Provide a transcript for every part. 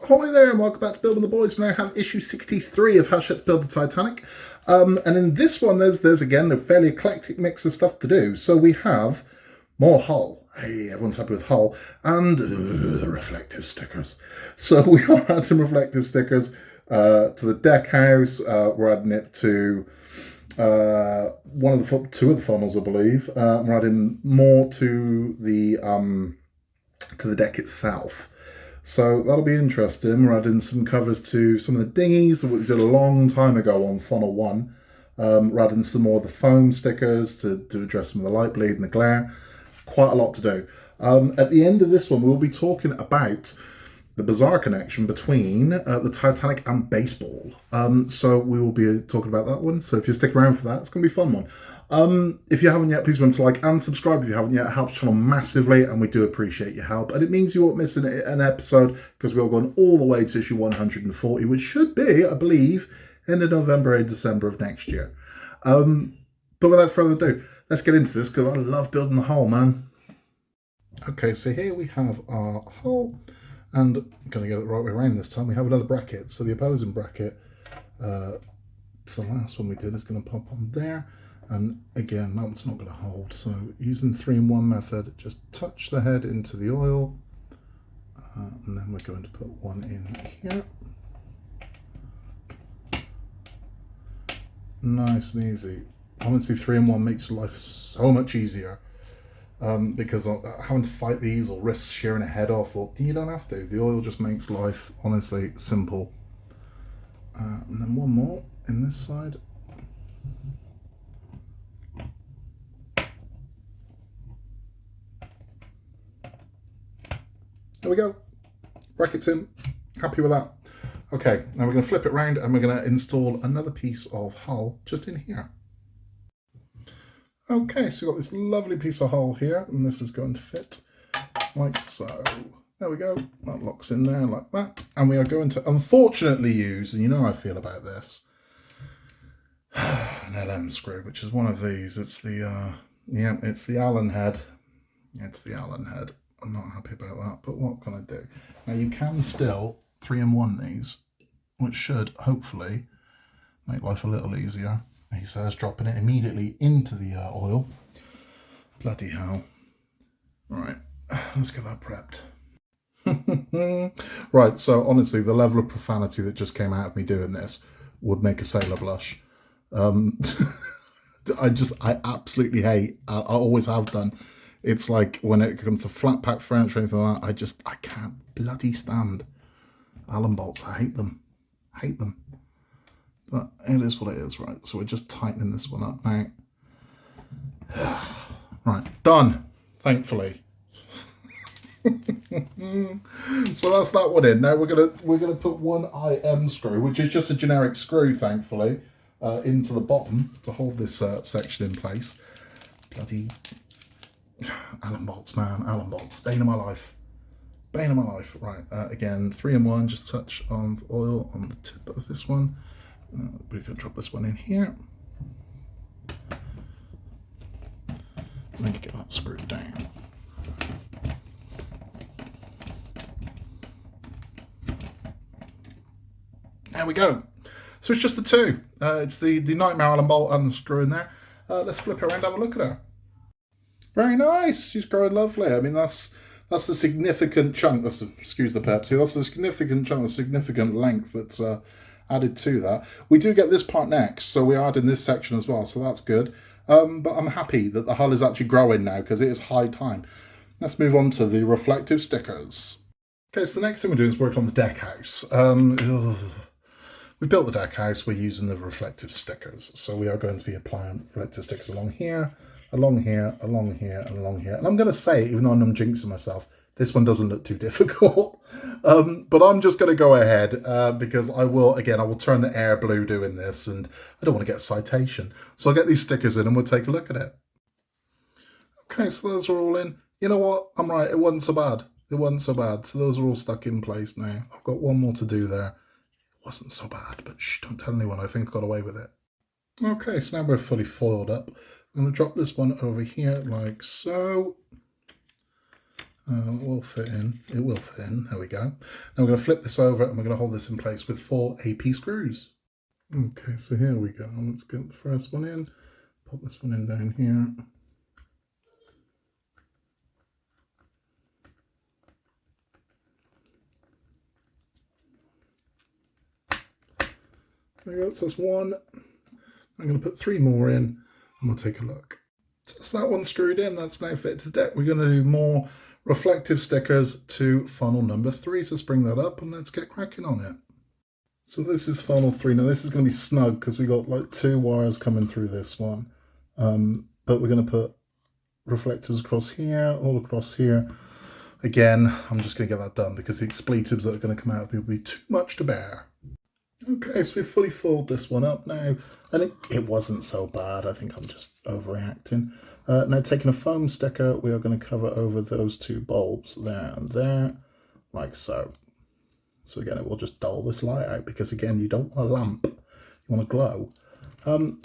Hi there and welcome back to Building the Boys. We now have issue 63 of Hachette's Build the Titanic. And in this one, there's again a fairly eclectic mix of stuff to do. So we have more Hull. Hey, everyone's happy with Hull. And reflective stickers. So we are adding reflective stickers to the deck house. We're adding it to two of the funnels, I believe. We're adding more to the deck itself. So that'll be interesting. We're adding some covers to some of the dinghies that we did a long time ago on Funnel 1. We're adding some more of the foam stickers to address some of the light bleed and the glare. Quite a lot to do. At the end of this one, we'll be talking about the bizarre connection between the Titanic and baseball. So we will be talking about that one. So if you stick around for that, it's going to be a fun one. If you haven't yet, please remember to like and subscribe if you haven't yet. It helps the channel massively and we do appreciate your help. And it means you won't miss an episode because we're going all the way to issue 140, which should be, I believe, in the November or December of next year. But without further ado, let's get into this because I love building the hull, man. Okay, so here we have our hull. And I'm going to get it the right way around this time. We have another bracket. So the opposing bracket to the last one we did is going to pop on there. And again, that one's not going to hold. So using 3-in-1 method, just touch the head into the oil. And then we're going to put one in here. Nice and easy. Honestly, 3-in-1 makes life so much easier. Because having to fight these or risk shearing a head off, or you don't have to. The oil just makes life, honestly, simple. And then one more in this side. There we go. Brackets in. Happy with that. Okay, now we're going to flip it around and we're going to install another piece of hull just in here. Okay, so we've got this lovely piece of hull here, and this is going to fit like so. There we go. That locks in there like that. And we are going to unfortunately use, and you know how I feel about this, an LM screw, which is one of these. It's the, it's the Allen head. It's the Allen head. I'm not happy about that, but what can I do? Now you can still 3-in-1 these, which should hopefully make life a little easier. He says dropping it immediately into the oil. Bloody hell. Right, let's get that prepped. Right, so honestly, the level of profanity that just came out of me doing this would make a sailor blush. I absolutely hate, I always have done. It's like when it comes to flat pack furniture or anything like that, I can't bloody stand Allen bolts. I hate them. Hate them. But it is what it is, right? So we're just tightening this one up now. Right, done, thankfully. So that's that one in. Now we're gonna put one IM screw, which is just a generic screw, thankfully, into the bottom to hold this section in place. Bloody Allen bolts, man, Allen bolts, bane of my life. Bane of my life. Right, again, 3-in-1, just touch on the oil on the tip of this one. We're going to drop this one in here. And then get that screwed down. There we go. So it's just the two. It's the Nightmare Allen bolt and the screw in there. Let's flip her around and have a look at her. Very nice. She's growing lovely. I mean, that's a significant chunk. Excuse the Pepsi. That's a significant chunk, a significant length that's added to that. We do get this part next, so we are adding this section as well, so that's good. But I'm happy that the hull is actually growing now because it is high time. Let's move on to the reflective stickers. Okay, so the next thing we're doing is work on the deck house. We built the deck house, we're using the reflective stickers. So we are going to be applying reflective stickers along here, along here, along here, and along here. And I'm going to say, even though I'm jinxing myself, this one doesn't look too difficult, but I'm just going to go ahead because I will turn the air blue doing this and I don't want to get a citation. So I'll get these stickers in and we'll take a look at it. Okay, so those are all in. You know what? I'm right. It wasn't so bad. It wasn't so bad. So those are all stuck in place now. I've got one more to do there. It wasn't so bad, but shh, don't tell anyone. I think I got away with it. Okay, so now we're fully foiled up. I'm going to drop this one over here like so. It will fit in. It will fit in. There we go. Now we're going to flip this over and we're going to hold this in place with 4 AP screws. Okay, so here we go. Let's get the first one in. Pop this one in down here. There we go. So that's one. I'm going to put 3 more in and we'll take a look. So that's that one screwed in. That's now fitted to the deck. We're going to do more reflective stickers to funnel number 3. So let's bring that up and let's get cracking on it. So this is funnel 3. Now this is going to be snug because we got like 2 wires coming through this one. But we're going to put reflectives across here, all across here. Again, I'm just going to get that done because the expletives that are going to come out will be too much to bear. Okay, so we've fully filled this one up now, and it wasn't so bad. I think I'm just overreacting. Now taking a foam sticker, we are going to cover over those 2 bulbs there and there, like so. So again, it will just dull this light out because again, you don't want a lamp, you want a glow.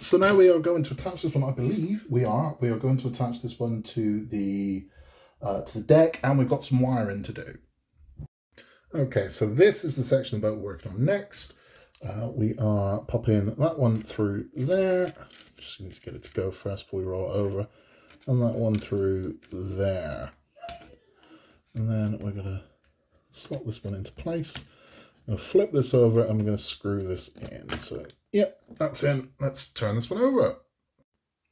So now we are going to attach this one, I believe we are going to attach this one to the deck, and we've got some wiring to do. Okay, so this is the section of the boat we're working on next. We are popping that one through there. Just need to get it to go first before we roll it over. And that one through there. And then we're going to slot this one into place. I'm going to flip this over and we're going to screw this in. So, yep, that's in. Let's turn this one over.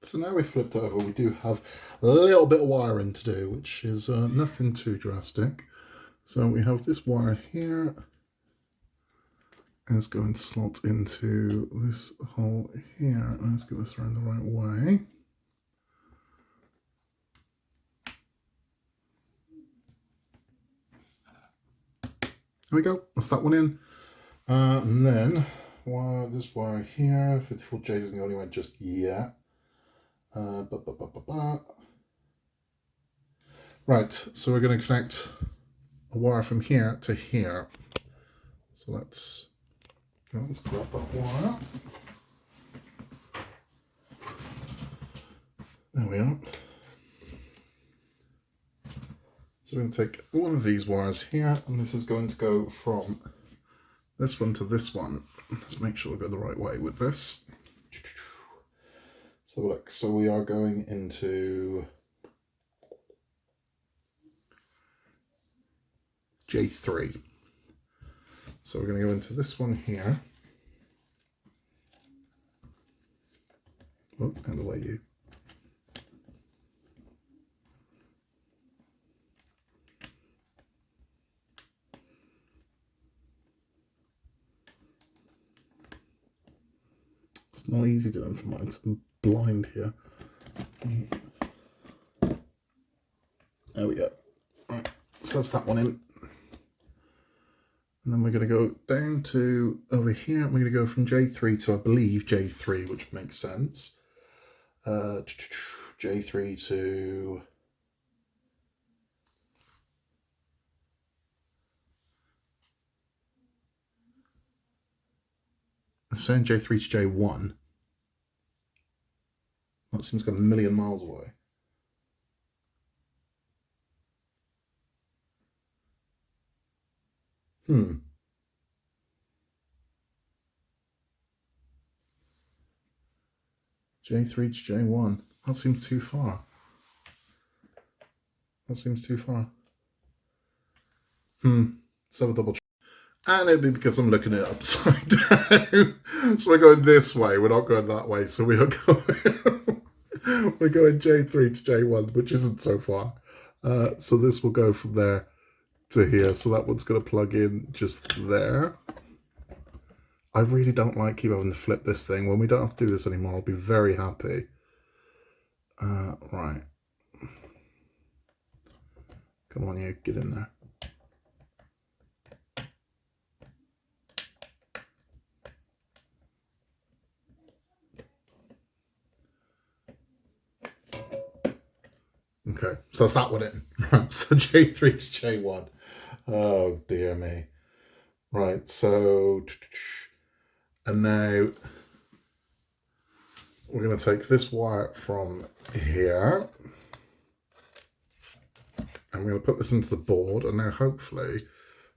So now we've flipped it over, we do have a little bit of wiring to do, which is nothing too drastic. So we have this wire here. Is going to slot into this hole here. Let's get this around the right way. There we go. That's that one in. And then this wire here, 54J isn't going anywhere just yet. Right, so we're going to connect a wire from here to here. So let's grab that wire. There we are. So we're going to take one of these wires here, and this is going to go from this one to this one. Let's make sure we go the right way with this. So look, so we are going into J3. So we're going to go into this one here. Oh, out of the way, you. It's not easy doing for mine, I'm blind here. There we go. Right, so that's that one in. And then we're going to go down to over here, and we're going to go from J3 to, I believe, J3, which makes sense. J3 to... I'm saying J3 to J1. That seems like a million miles away. J3 to J1. That seems too far. That seems too far. So we'll double check. And it'd be because I'm looking at it upside down. So we're going this way. We're not going that way. So we are going... we're going J3 to J1, which isn't so far. So this will go from there to here. So that one's going to plug in just there. I really don't like keep having to flip this thing. When we don't have to do this anymore, I'll be very happy. Right. Come on, you, get in there. Okay, so that's that one in. Right, so J3 to J1. Oh, dear me. Right, so... And now we're going to take this wire from here. And I'm going to put this into the board, and now hopefully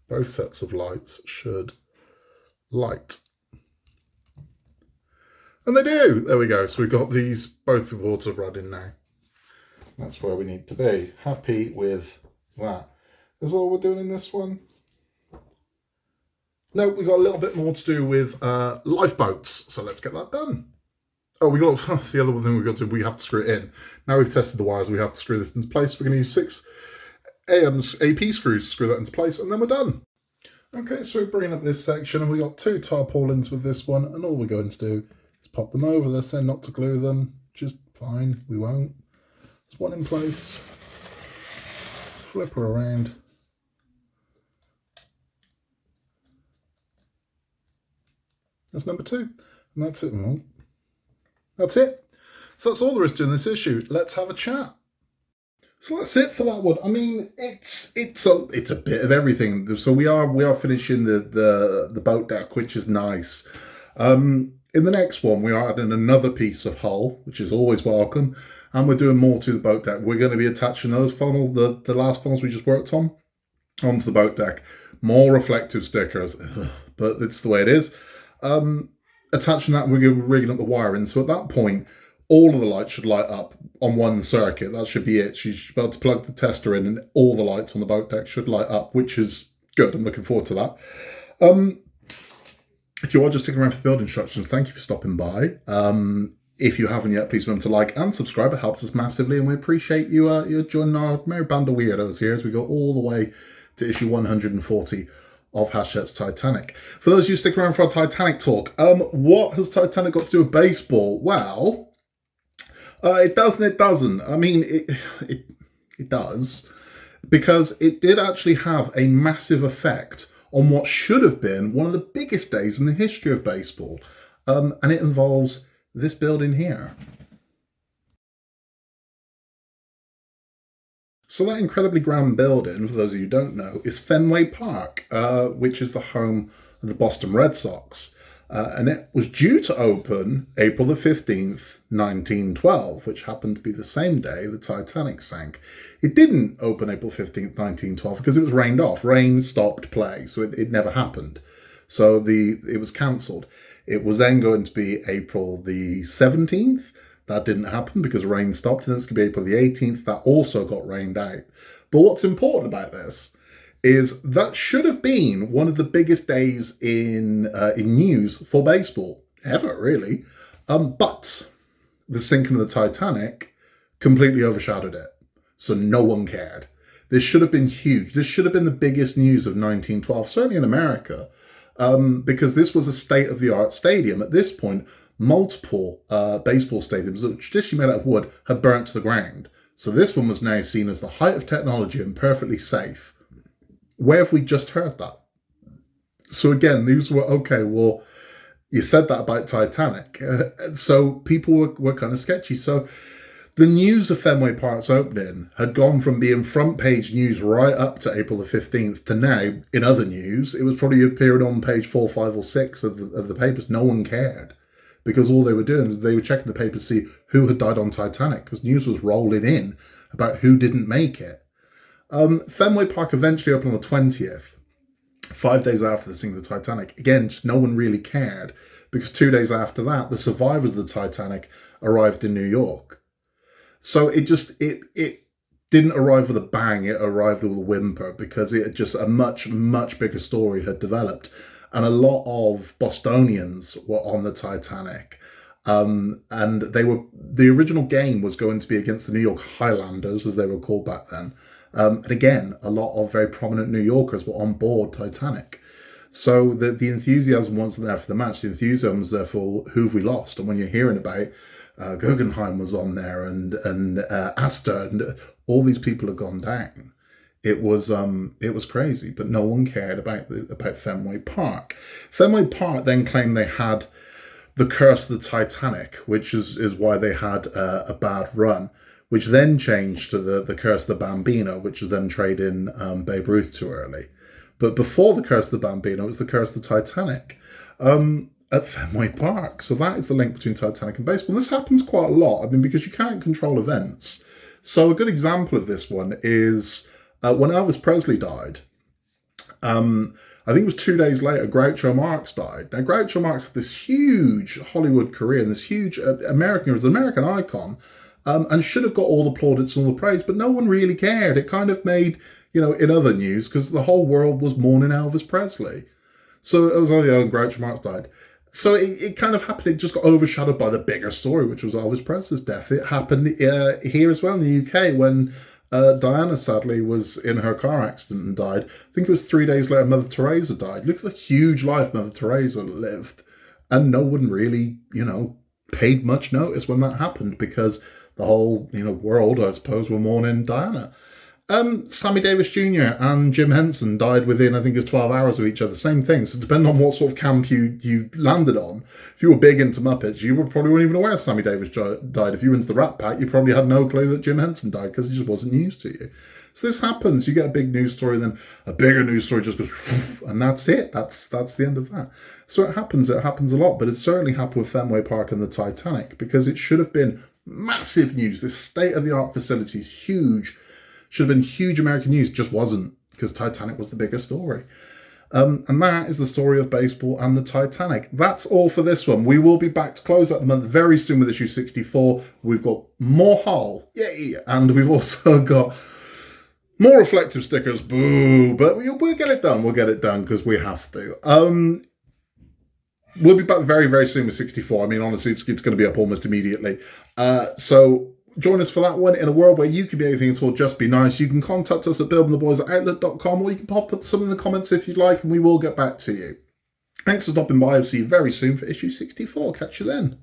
both sets of lights should light. And they do! There we go. So we've got these, both the boards are running now. That's where we need to be. Happy with that. Is that all we're doing in this one? No, we've got a little bit more to do with lifeboats. So let's get that done. Oh, we got the other thing we've got to do, we have to screw it in. Now we've tested the wires, we have to screw this into place. We're going to use 6 AP screws to screw that into place, and then we're done. Okay, so we're bringing up this section, and we got 2 tarpaulins with this one, and all we're going to do is pop them over. They're saying not to glue them, which is fine, we won't. There's one in place. Flip her around. That's number 2, and that's it. Oh. That's it. So that's all there is to in this issue. Let's have a chat. So that's it for that one. I mean, it's a bit of everything. So we are finishing the boat deck, which is nice. In the next one, we are adding another piece of hull, which is always welcome, and we're doing more to the boat deck. We're going to be attaching those funnels, the last funnels we just worked on, onto the boat deck. More reflective stickers, but it's the way it is. Attaching that, we're rigging up the wiring. So at that point, all of the lights should light up on one circuit. That should be it. She's about to plug the tester in, and all the lights on the boat deck should light up, which is good. I'm looking forward to that. If you are just sticking around for the build instructions, thank you for stopping by. If you haven't yet, please remember to like and subscribe. It helps us massively, and we appreciate you joining our merry band of weirdos here as we go all the way to issue 140 of Hachette's Titanic. For those of you sticking around for our Titanic talk, what has Titanic got to do with baseball? Well, it does and it doesn't. I mean, it does, because it did actually have a massive effect on what should have been one of the biggest days in the history of baseball. And it involves this building here. So that incredibly grand building, for those of you who don't know, is Fenway Park, which is the home of the Boston Red Sox. And it was due to open April the 15th, 1912, which happened to be the same day the Titanic sank. It didn't open April 15th, 1912, because it was rained off. Rain stopped play, so it never happened. So it was cancelled. It was then going to be April the 17th. That didn't happen because rain stopped, and then it's going to be April the 18th. That also got rained out. But what's important about this is that should have been one of the biggest days in news for baseball ever, really. But the sinking of the Titanic completely overshadowed it. So no one cared. This should have been huge. This should have been the biggest news of 1912, certainly in America, because this was a state-of-the-art stadium. At this point, multiple baseball stadiums that were traditionally made out of wood had burnt to the ground. So this one was now seen as the height of technology and perfectly safe. Where have we just heard that? So again, these were, okay, well, you said that about Titanic. So people were kind of sketchy. So the news of Fenway Park's opening had gone from being front page news right up to April the 15th to now, in other news, it was probably appearing on page 4, 5 or 6 of the papers. No one cared. Because all they were doing, they were checking the paper to see who had died on Titanic, because news was rolling in about who didn't make it. Fenway Park eventually opened on the 20th, 5 days after the sinking of the Titanic. Again, just no one really cared, because 2 days after that, the survivors of the Titanic arrived in New York. So it didn't arrive with a bang, it arrived with a whimper, because it had just a much, much bigger story had developed. And a lot of Bostonians were on the Titanic. And the original game was going to be against the New York Highlanders, as they were called back then. And again, a lot of very prominent New Yorkers were on board Titanic. So the enthusiasm wasn't there for the match. The enthusiasm was there for who have we lost. And when you're hearing about Guggenheim was on there and Astor and all these people have gone down. It was crazy, but no one cared about Fenway Park. Fenway Park then claimed they had the curse of the Titanic, which is why they had a bad run, which then changed to the curse of the Bambino, which was them trading Babe Ruth too early. But before the curse of the Bambino, it was the curse of the Titanic at Fenway Park. So that is the link between Titanic and baseball. And this happens quite a lot, I mean, because you can't control events. So a good example of this one is When Elvis Presley died, I think it was 2 days later, Groucho Marx died. Now, Groucho Marx had this huge Hollywood career and this huge American icon, and should have got all the plaudits and all the praise, but no one really cared. It kind of made, in other news, because the whole world was mourning Elvis Presley. So it was, Groucho Marx died. So it kind of happened, it just got overshadowed by the bigger story, which was Elvis Presley's death. It happened here as well in the UK when Diana, sadly, was in her car accident and died. I think it was 3 days later, Mother Teresa died. Look at the huge life Mother Teresa lived. And no one really, paid much notice when that happened because the whole, world, I suppose, were mourning Diana. Sammy Davis Jr. and Jim Henson died within, I think, of 12 hours of each other. Same thing. So depending on what sort of camp you landed on, if you were big into Muppets, you probably weren't even aware Sammy Davis died. If you were into the Rat Pack, you probably had no clue that Jim Henson died because it just wasn't news to you. So this happens. You get a big news story, and then a bigger news story just goes, and that's it. That's the end of that. So it happens. It happens a lot, but it certainly happened with Fenway Park and the Titanic because it should have been massive news. This state-of-the-art facility is huge. Should have been huge American news, just wasn't, because Titanic was the bigger story. And that is the story of baseball and the Titanic. That's all for this one. We will be back to close out the month very soon with issue 64. We've got more Hull, yay! And we've also got more reflective stickers, boo! But we'll get it done. We'll get it done because we have to. We'll be back very, very soon with 64. I mean, honestly, it's going to be up almost immediately. So join us for that one. In a world where you can be anything at all, just be nice. You can contact us at billandtheboys@outlook.com, or you can pop some in the comments if you'd like, and we will get back to you. Thanks for stopping by. I'll see you very soon for issue 64. Catch you then.